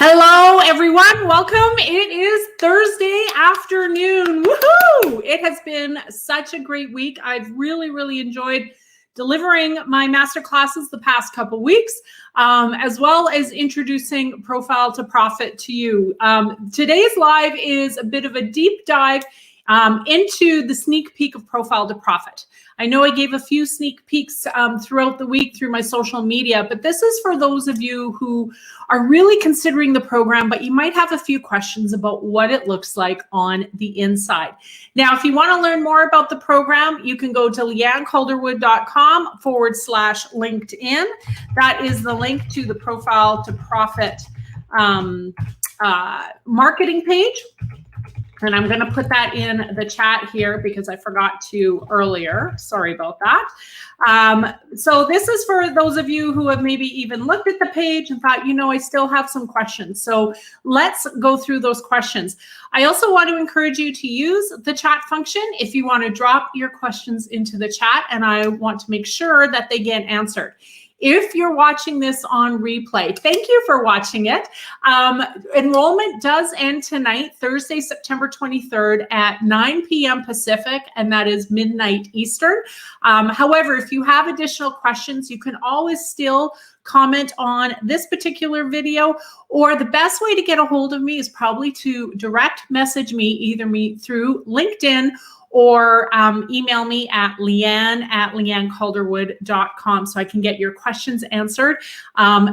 Hello, everyone. Welcome. It is Thursday afternoon. Woohoo! It has been such a great week. I've really enjoyed delivering my master classes the past couple weeks, as well as introducing Profile to Profit to you. Today's live is a bit of a deep dive into the sneak peek of Profile to Profit. I know I gave a few sneak peeks throughout the week through my social media, but this is for those of you who are really considering the program, but you might have a few questions about what it looks like on the inside. Now, if you want to learn more about the program, you can go to leannecalderwood.com/LinkedIn. That is the link to the Profile to Profit marketing page. And I'm going to put that in the chat here because I forgot to earlier. Sorry about that. So this is for those of you who have maybe even looked at the page and thought, you know, I still have some questions. So let's go through those questions. I also want to encourage you to use the chat function if you want to drop your questions into the chat, and I want to make sure that they get answered. If you're watching this on replay, thank you for watching it. Enrollment does end tonight, Thursday, September 23rd at 9 p.m. Pacific, and that is midnight Eastern. However, if you have additional questions, you can always still comment on this particular video, or the best way to get a hold of me is probably to direct message me, either me through LinkedIn or email me at leanne@leannecalderwood.com so I can get your questions answered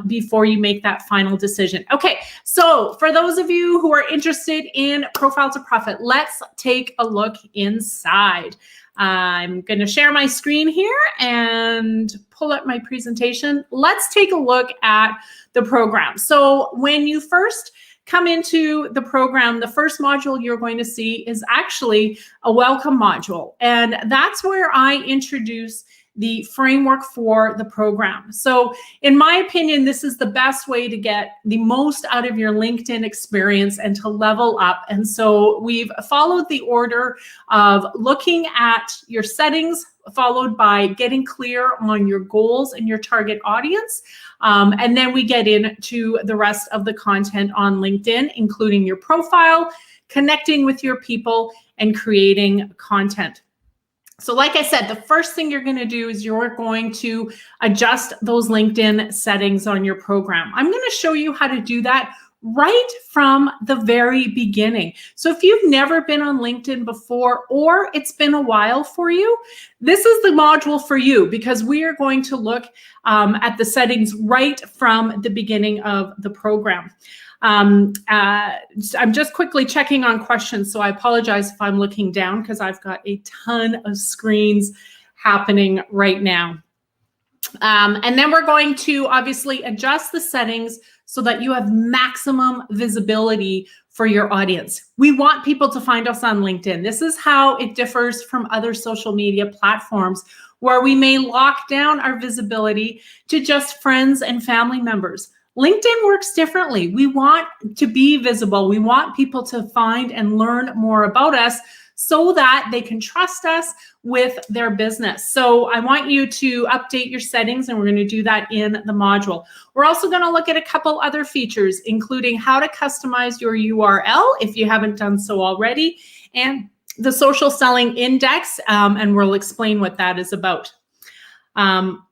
before you make that final decision. Okay, so for those of you who are interested in Profile to Profit, let's take a look inside. I'm going to share my screen here and pull up my presentation. Let's take a look at the program. So when you first come into the program, the first module you're going to see is actually a welcome module. And that's where I introduce the framework for the program. So in my opinion, this is the best way to get the most out of your LinkedIn experience and to level up. And so we've followed the order of looking at your settings, followed by getting clear on your goals and your target audience. And then we get into the rest of the content on LinkedIn, including your profile, connecting with your people, and creating content. So like I said, the first thing you're going to do is you're going to adjust those LinkedIn settings on your program. I'm going to show you how to do that right from the very beginning. So if you've never been on LinkedIn before, or it's been a while for you, this is the module for you, because we are going to look at the settings right from the beginning of the program. I'm just quickly checking on questions, so I apologize if I'm looking down because I've got a ton of screens happening right now. And then we're going to obviously adjust the settings so that you have maximum visibility for your audience. We want people to find us on LinkedIn. This is how it differs from other social media platforms where we may lock down our visibility to just friends and family members. LinkedIn works differently. We want to be visible. We want people to find and learn more about us so that they can trust us with their business. So I want you to update your settings, and we're going to do that in the module. We're also going to look at a couple other features, including how to customize your URL if you haven't done so already, and the social selling index, and we'll explain what that is about.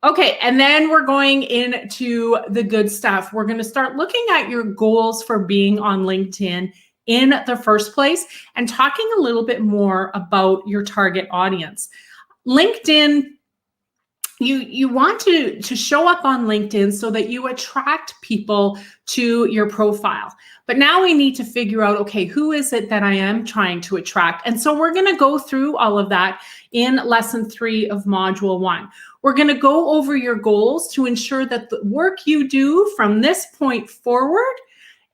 Okay, and then we're going into the good stuff. We're going to start looking at your goals for being on LinkedIn in the first place and talking a little bit more about your target audience. LinkedIn, you want to show up on LinkedIn so that you attract people to your profile. But now we need to figure out, okay, who is it that I am trying to attract? And so we're going to go through all of that in lesson 3 of module 1. We're going to go over your goals to ensure that the work you do from this point forward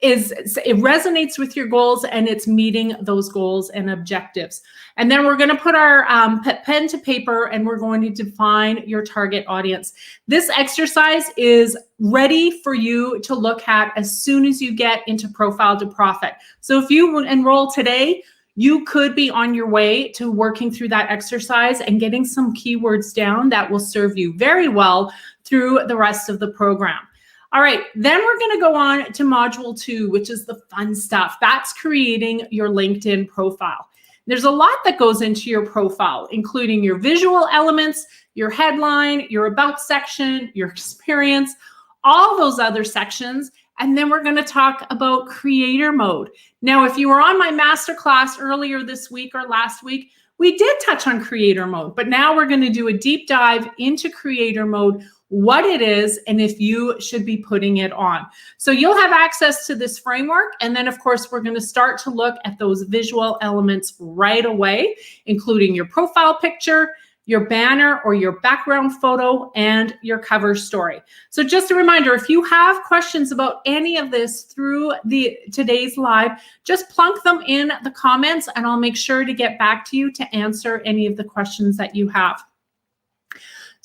it resonates with your goals and it's meeting those goals and objectives. And then we're going to put our pen to paper and we're going to define your target audience. This exercise is ready for you to look at as soon as you get into Profile to Profit. So if you enroll today, you could be on your way to working through that exercise and getting some keywords down that will serve you very well through the rest of the program. All right, then we're going to go on to module 2, which is the fun stuff. That's creating your LinkedIn profile. There's a lot that goes into your profile, including your visual elements, your headline, your about section, your experience, all those other sections. And then we're going to talk about creator mode. Now, if you were on my masterclass earlier this week or last week, we did touch on creator mode, but now we're going to do a deep dive into creator mode, what it is, and if you should be putting it on. So you'll have access to this framework. And then, of course, we're going to start to look at those visual elements right away, including your profile picture, your banner or your background photo, and your cover story. So just a reminder, if you have questions about any of this through today's live, just plunk them in the comments and I'll make sure to get back to you to answer any of the questions that you have.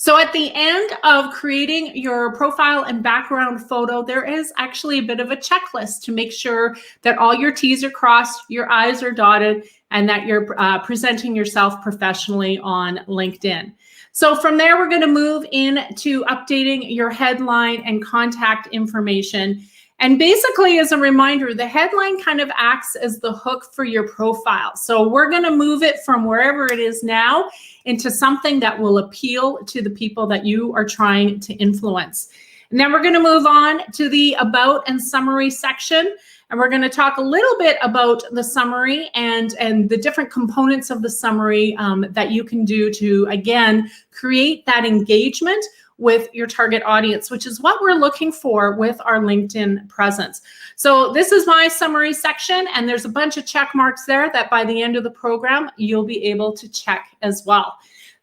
So at the end of creating your profile and background photo, there is actually a bit of a checklist to make sure that all your T's are crossed, your I's are dotted, and that you're presenting yourself professionally on LinkedIn. So from there, we're going to move into updating your headline and contact information. And basically, as a reminder, the headline kind of acts as the hook for your profile. So we're going to move it from wherever it is now into something that will appeal to the people that you are trying to influence. And then we're going to move on to the about and summary section. And we're going to talk a little bit about the summary and the different components of the summary that you can do to, again, create that engagement with your target audience, which is what we're looking for with our LinkedIn presence. So this is my summary section, and there's a bunch of check marks there that by the end of the program, you'll be able to check as well.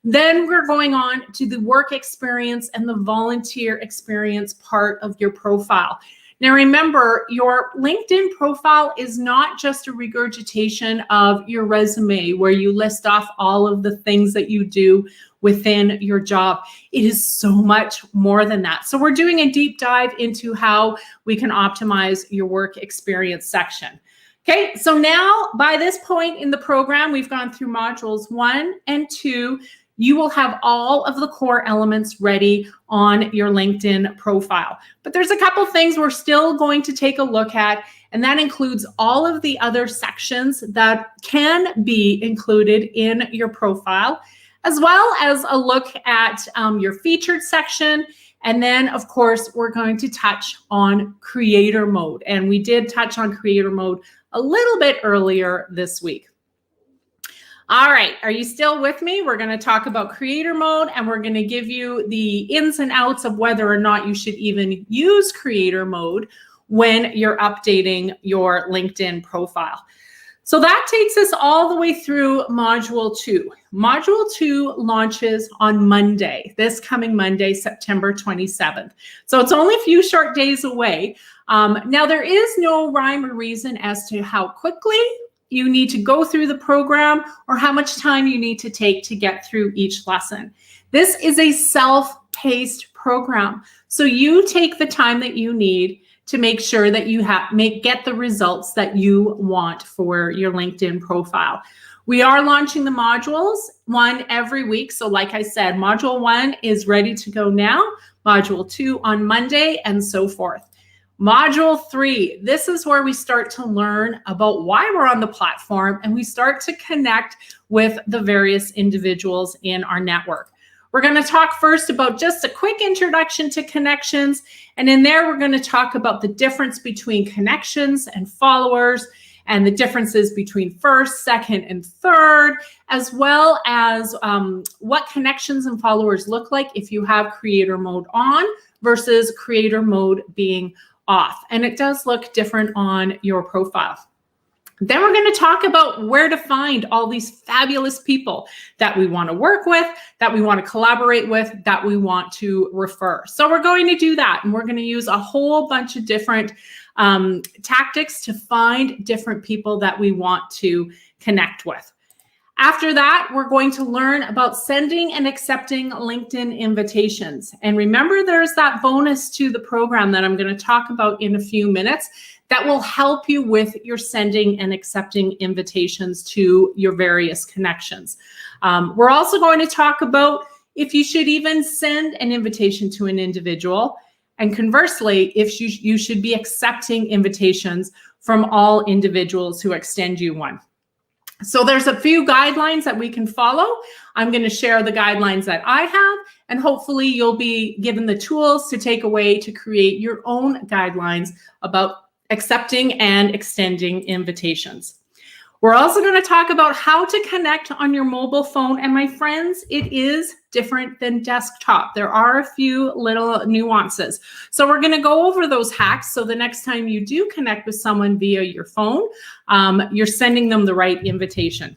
Then we're going on to the work experience and the volunteer experience part of your profile. Now remember, your LinkedIn profile is not just a regurgitation of your resume where you list off all of the things that you do within your job. It is so much more than that. So we're doing a deep dive into how we can optimize your work experience section. Okay, so now by this point in the program, we've gone through modules 1 and 2. You will have all of the core elements ready on your LinkedIn profile. But there's a couple things we're still going to take a look at, and that includes all of the other sections that can be included in your profile, as well as a look at your featured section. And then, of course, we're going to touch on creator mode. And we did touch on creator mode a little bit earlier this week. All right, are you still with me? We're going to talk about creator mode, and we're going to give you the ins and outs of whether or not you should even use creator mode when you're updating your LinkedIn profile. So that takes us all the way through module 2. Module 2 launches on Monday, this coming Monday, September 27th. So it's only a few short days away. Now, there is no rhyme or reason as to how quickly you need to go through the program or how much time you need to take to get through each lesson. This is a self-paced program. So you take the time that you need to make sure that you get the results that you want for your LinkedIn profile. We are launching the modules, one every week. So like I said, module 1 is ready to go now, module 2 on Monday, and so forth. Module 3, this is where we start to learn about why we're on the platform, and we start to connect with the various individuals in our network. We're going to talk first about just a quick introduction to connections, and in there we're going to talk about the difference between connections and followers, and the differences between first, second, and third, as well as what connections and followers look like if you have creator mode on versus creator mode being off. And it does look different on your profile. Then we're going to talk about where to find all these fabulous people that we want to work with, that we want to collaborate with, that we want to refer. So we're going to do that. And we're going to use a whole bunch of different tactics to find different people that we want to connect with. After that, we're going to learn about sending and accepting LinkedIn invitations. And remember, there's that bonus to the program that I'm going to talk about in a few minutes that will help you with your sending and accepting invitations to your various connections. We're also going to talk about if you should even send an invitation to an individual, And conversely, if you should be accepting invitations from all individuals who extend you one. So there's a few guidelines that we can follow. I'm going to share the guidelines that I have, and hopefully you'll be given the tools to take away to create your own guidelines about accepting and extending invitations. We're also going to talk about how to connect on your mobile phone. And my friends, it is different than desktop. There are a few little nuances. So we're going to go over those hacks. So the next time you do connect with someone via your phone, you're sending them the right invitation.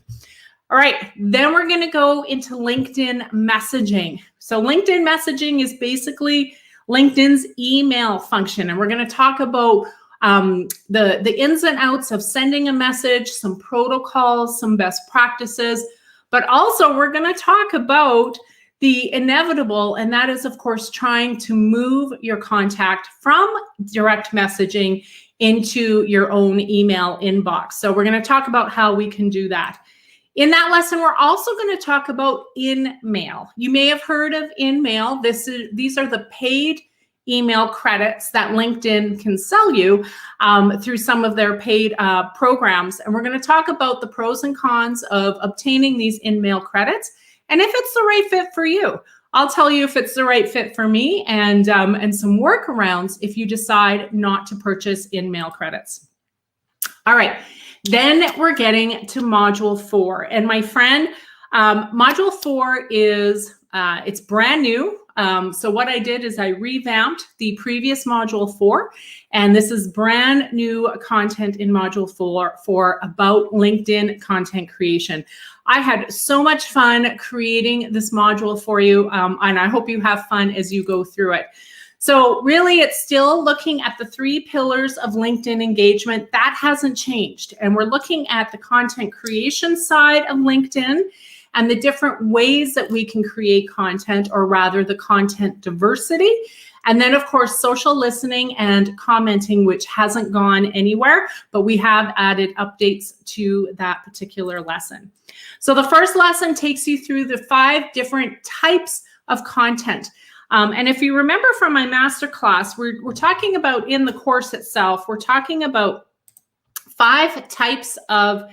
All right, then we're going to go into LinkedIn messaging. So LinkedIn messaging is basically LinkedIn's email function. And we're going to talk about the ins and outs of sending a message, some protocols, some best practices, but also we're going to talk about the inevitable, and that is, of course, trying to move your contact from direct messaging into your own email inbox. So we're going to talk about how we can do that. In that lesson, we're also going to talk about InMail. You may have heard of InMail. These are the paid email credits that LinkedIn can sell you through some of their paid programs. And we're going to talk about the pros and cons of obtaining these InMail credits and if it's the right fit for you. I'll tell you if it's the right fit for me and some workarounds if you decide not to purchase InMail credits. All right, then we're getting to Module 4. And my friend, Module 4 is, it's brand new. So what I did is I revamped the previous Module 4, and this is brand new content in Module 4 for about LinkedIn content creation. I had so much fun creating this module for you, and I hope you have fun as you go through it. So really, it's still looking at the 3 pillars of LinkedIn engagement. That hasn't changed. And we're looking at the content creation side of LinkedIn and the different ways that we can create content, or rather the content diversity. And then, of course, social listening and commenting, which hasn't gone anywhere, but we have added updates to that particular lesson. So the first lesson takes you through the 5 different types of content. And if you remember from my masterclass, we're talking about, in the course itself, we're talking about 5 types of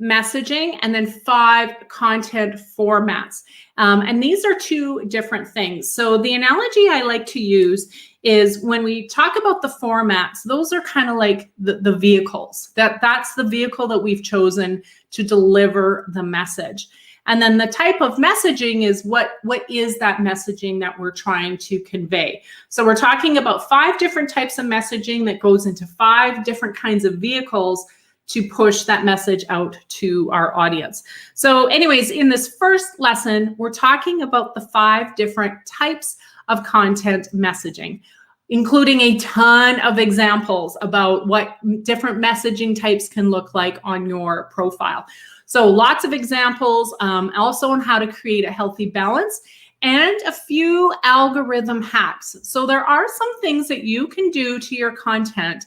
messaging and then 5 content formats. And these are 2 different things. So the analogy I like to use is when we talk about the formats, those are kind of like the vehicles. That's the vehicle that we've chosen to deliver the message. And then the type of messaging is what is that messaging that we're trying to convey. So we're talking about 5 different types of messaging that goes into 5 different kinds of vehicles to push that message out to our audience. So anyways, in this first lesson, we're talking about the 5 different types of content messaging, including a ton of examples about what different messaging types can look like on your profile. So lots of examples, also on how to create a healthy balance, and a few algorithm hacks. So there are some things that you can do to your content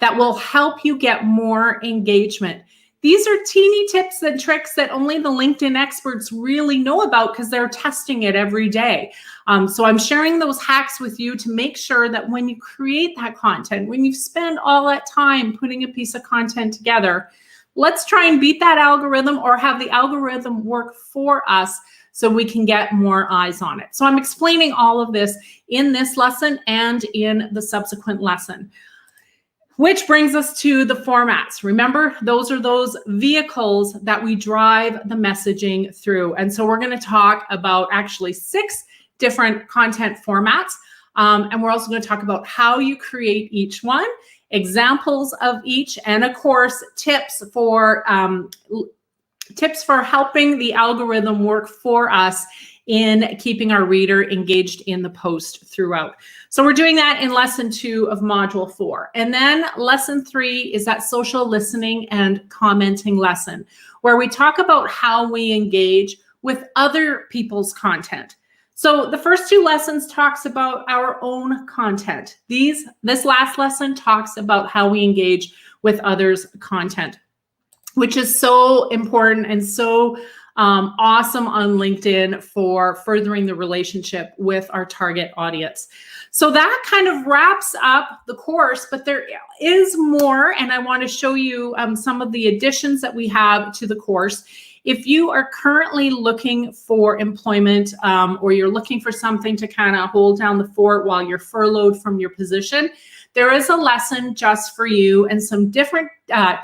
that will help you get more engagement. These are teeny tips and tricks that only the LinkedIn experts really know about because they're testing it every day. So I'm sharing those hacks with you to make sure that when you create that content, when you spend all that time putting a piece of content together, let's try and beat that algorithm or have the algorithm work for us so we can get more eyes on it. So I'm explaining all of this in this lesson and in the subsequent lesson. Which brings us to the formats. Remember, those are those vehicles that we drive the messaging through. And so we're going to talk about actually 6 different content formats. And we're also going to talk about how you create each one, examples of each, and of course, tips for helping the algorithm work for us in keeping our reader engaged in the post throughout. So we're doing that in lesson 2 of module 4. And then lesson 3 is that social listening and commenting lesson, where we talk about how we engage with other people's content. So the first 2 lessons talks about our own content. This last lesson talks about how we engage with others' content, which is so important and so awesome on LinkedIn for furthering the relationship with our target audience. So that kind of wraps up the course, but there is more, and I want to show you some of the additions that we have to the course. If you are currently looking for employment or you're looking for something to kind of hold down the fort while you're furloughed from your position, there is a lesson just for you and some different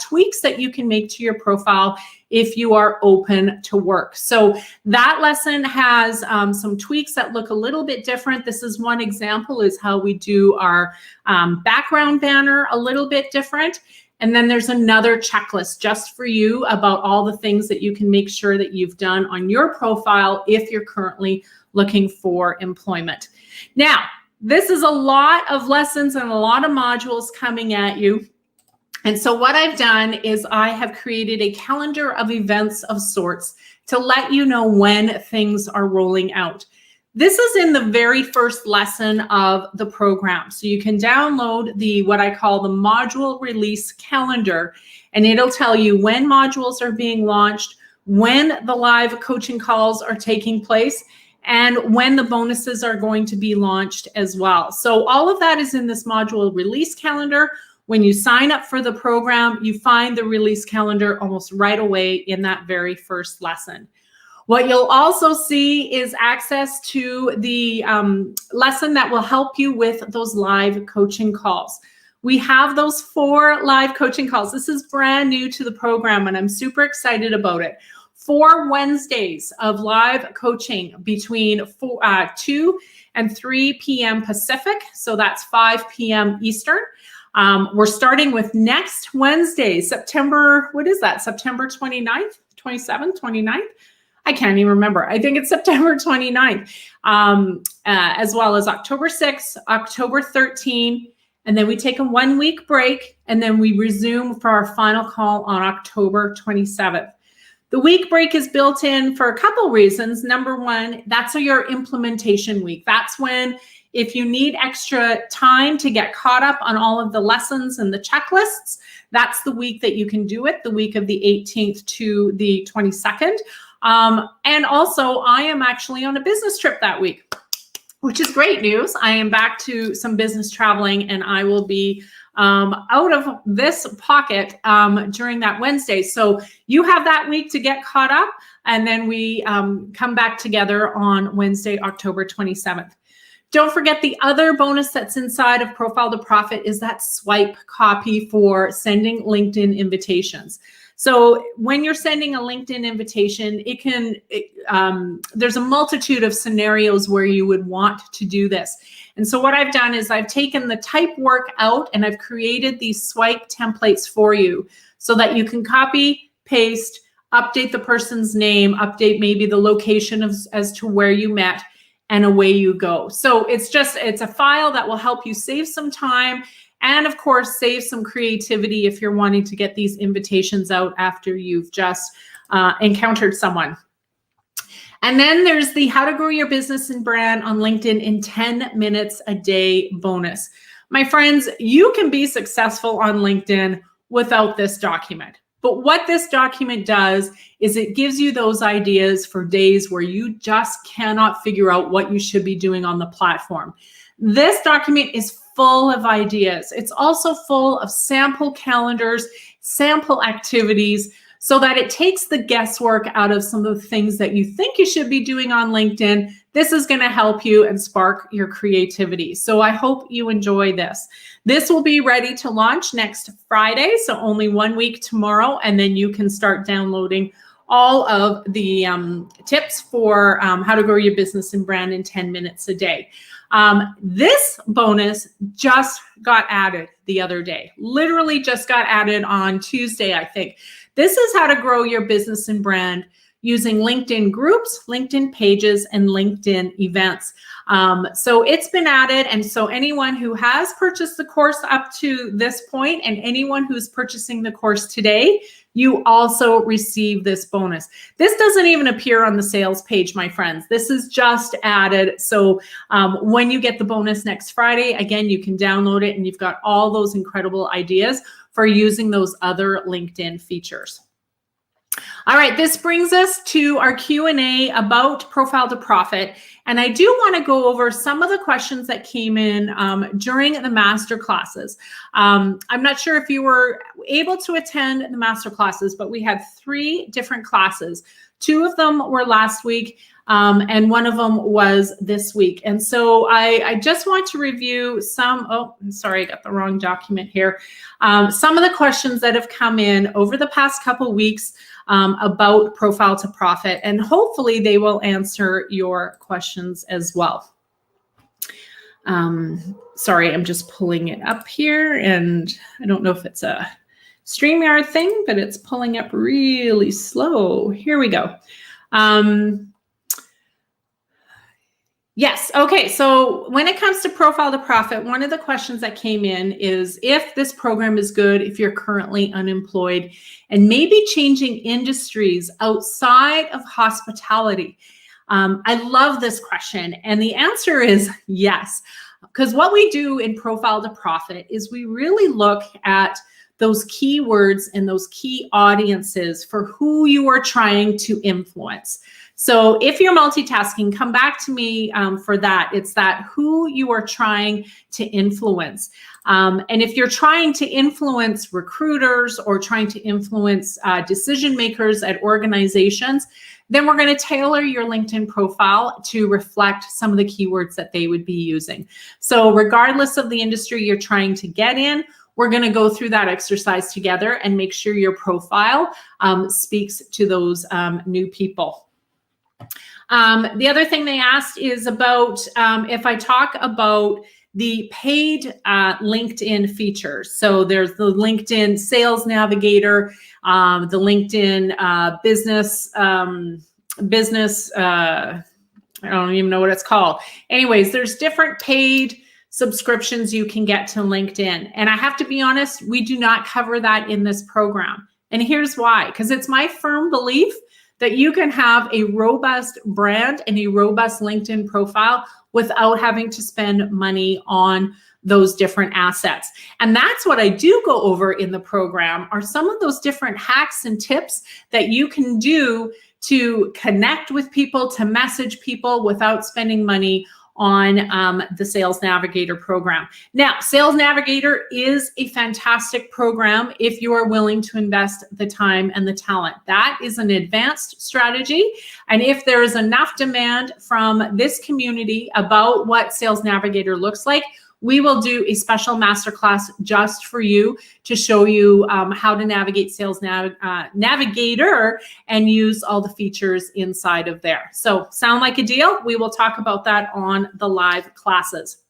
tweaks that you can make to your profile if you are open to work. So that lesson has some tweaks that look a little bit different. This is one example, is how we do our background banner a little bit different. And then there's another checklist just for you about all the things that you can make sure that you've done on your profile if you're currently looking for employment. Now, this is a lot of lessons and a lot of modules coming at you. And so what I've done is I have created a calendar of events of sorts to let you know when things are rolling out. This is in the very first lesson of the program. So you can download the what I call the module release calendar, and it'll tell you when modules are being launched, when the live coaching calls are taking place, and when the bonuses are going to be launched as well. So all of that is in this module release calendar. When you sign up for the program, you find the release calendar almost right away in that very first lesson. What you'll also see is access to the lesson that will help you with those live coaching calls. We have those 4 live coaching calls. This is brand new to the program, and I'm super excited about it. 4 Wednesdays of live coaching between 2 and 3 p.m. Pacific. So that's 5 p.m. Eastern. We're starting with next Wednesday, September 29th, 27th, 29th? I can't even remember. I think it's September 29th, as well as October 6th, October 13th, and then we take a 1-week break, and then we resume for our final call on October 27th. The week break is built in for a couple reasons. Number one, that's your implementation week. That's when, if you need extra time to get caught up on all of the lessons and the checklists, that's the week that you can do it, the week of the 18th to the 22nd. And also, I am actually on a business trip that week, which is great news. I am back to some business traveling, and I will be out of this pocket during that Wednesday. So you have that week to get caught up, and then we come back together on Wednesday, October 27th. Don't forget, the other bonus that's inside of Profile to Profit is that swipe copy for sending LinkedIn invitations. So when you're sending a LinkedIn invitation, there's a multitude of scenarios where you would want to do this. And so what I've done is I've taken the type work out, and I've created these swipe templates for you so that you can copy, paste, update the person's name, update maybe the location as to where you met, and away you go. So it's a file that will help you save some time, and of course, save some creativity if you're wanting to get these invitations out after you've just encountered someone. And then there's the How to Grow Your Business and Brand on LinkedIn in 10 minutes a day bonus. My friends, you can be successful on LinkedIn without this document. But what this document does is it gives you those ideas for days where you just cannot figure out what you should be doing on the platform. This document is full of ideas. It's also full of sample calendars, sample activities, so that it takes the guesswork out of some of the things that you think you should be doing on LinkedIn. This is going to help you and spark your creativity. So I hope you enjoy this. This will be ready to launch next Friday, so only 1 week tomorrow, and then you can start downloading all of the tips for how to grow your business and brand in 10 minutes a day. This bonus just got added the other day, literally just got added on Tuesday, I think. This is how to grow your business and brand using LinkedIn groups, LinkedIn pages, and LinkedIn events. So it's been added. And so anyone who has purchased the course up to this point, and anyone who's purchasing the course today, you also receive this bonus. This doesn't even appear on the sales page, my friends. This is just added. So when you get the bonus next Friday, again, you can download it, and you've got all those incredible ideas for using those other LinkedIn features. All right, this brings us to our Q&A about Profile to Profit. And I do want to go over some of the questions that came in during the master classes. I'm not sure if you were able to attend the master classes, but we had 3 different classes. 2 of them were last week, and 1 of them was this week. And so I just want to review some, oh, sorry, I got the wrong document here. Some of the questions that have come in over the past couple weeks about Profile to Profit, and hopefully they will answer your questions as well. Sorry, I'm just pulling it up here, and I don't know if it's a StreamYard thing, but it's pulling up really slow. Here we go. Yes. Okay. So when it comes to Profile to Profit, one of the questions that came in is if this program is good, if you're currently unemployed and maybe changing industries outside of hospitality. I love this question. And the answer is yes, because what we do in Profile to Profit is we really look at those keywords and those key audiences for who you are trying to influence. So if you're multitasking, come back to me for that. It's that who you are trying to influence. And if you're trying to influence recruiters or trying to influence decision makers at organizations, then we're going to tailor your LinkedIn profile to reflect some of the keywords that they would be using. So regardless of the industry you're trying to get in, we're going to go through that exercise together and make sure your profile speaks to those new people. The other thing they asked is about if I talk about the paid LinkedIn features. So there's the LinkedIn Sales Navigator, the LinkedIn business, I don't even know what it's called. Anyways, there's different paid subscriptions you can get to LinkedIn. And I have to be honest, we do not cover that in this program. And here's why, because it's my firm belief that you can have a robust brand and a robust LinkedIn profile without having to spend money on those different assets. And that's what I do go over in the program, are some of those different hacks and tips that you can do to connect with people, to message people without spending money on the Sales Navigator program. Now, Sales Navigator is a fantastic program if you are willing to invest the time and the talent. That is an advanced strategy. And if there is enough demand from this community about what Sales Navigator looks like, we will do a special masterclass just for you to show you how to navigate Sales Navigator and use all the features inside of there. So sound like a deal? We will talk about that on the live classes.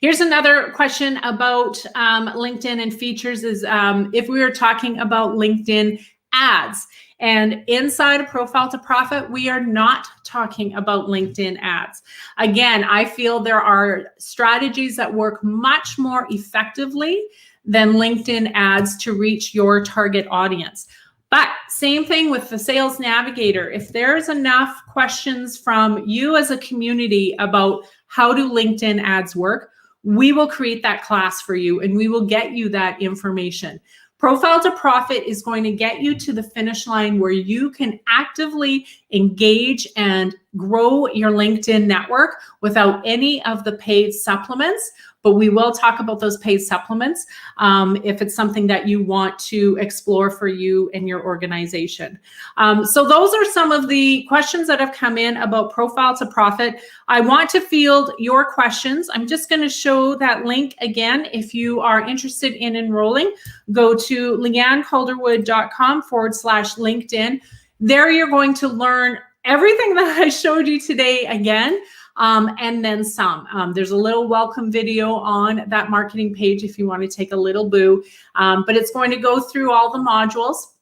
Here's another question about LinkedIn and features is if we were talking about LinkedIn ads. And inside of Profile to Profit, we are not talking about LinkedIn ads. Again, I feel there are strategies that work much more effectively than LinkedIn ads to reach your target audience. But same thing with the Sales Navigator. If there's enough questions from you as a community about how do LinkedIn ads work, we will create that class for you and we will get you that information. Profile to Profit is going to get you to the finish line where you can actively engage and grow your LinkedIn network without any of the paid supplements. But we will talk about those paid supplements if it's something that you want to explore for you and your organization. So those are some of the questions that have come in about Profile to Profit. I want to field your questions. I'm just going to show that link again. If you are interested in enrolling, go to leanneCalderwood.com/LinkedIn. There you're going to learn everything that I showed you today again. And then some. There's a little welcome video on that marketing page if you want to take a little boo. But it's going to go through all the modules,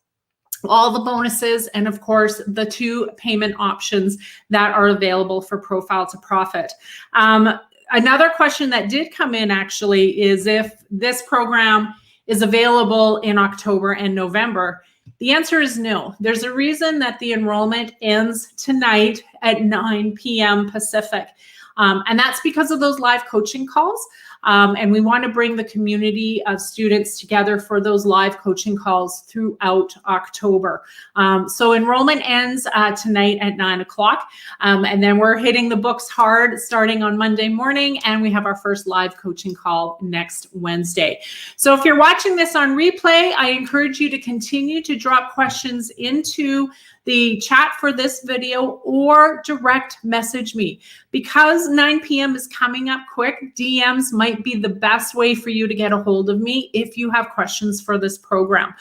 all the bonuses, and of course, the 2 payment options that are available for Profile to Profit. Another question that did come in actually is if this program is available in October and November. The answer is no. There's a reason that the enrollment ends tonight at 9 p.m. Pacific. And that's because of those live coaching calls. And we want to bring the community of students together for those live coaching calls throughout October. So enrollment ends tonight at 9 o'clock. And then we're hitting the books hard starting on Monday morning. And we have our first live coaching call next Wednesday. So if you're watching this on replay, I encourage you to continue to drop questions into the chat for this video or direct message me. Because 9 p.m. is coming up quick, DMs might be the best way for you to get a hold of me if you have questions for this program.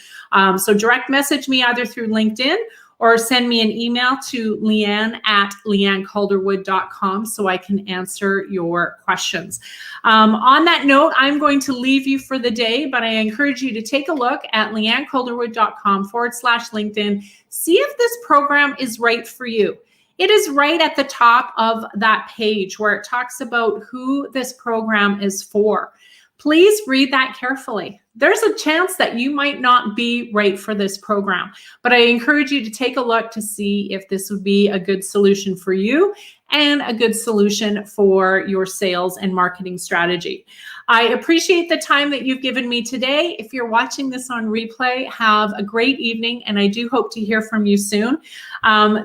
So direct message me either through LinkedIn or send me an email to leanne@leannecalderwood.com so I can answer your questions. On that note, I'm going to leave you for the day, but I encourage you to take a look at leannecalderwood.com/LinkedIn. See if this program is right for you. It is right at the top of that page where it talks about who this program is for. Please read that carefully. There's a chance that you might not be right for this program, but I encourage you to take a look to see if this would be a good solution for you and a good solution for your sales and marketing strategy. I appreciate the time that you've given me today. If you're watching this on replay, have a great evening, and I do hope to hear from you soon.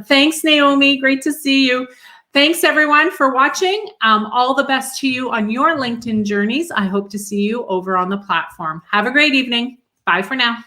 Thanks, Naomi. Great to see you. Thanks, everyone, for watching. All the best to you on your LinkedIn journeys. I hope to see you over on the platform. Have a great evening. Bye for now.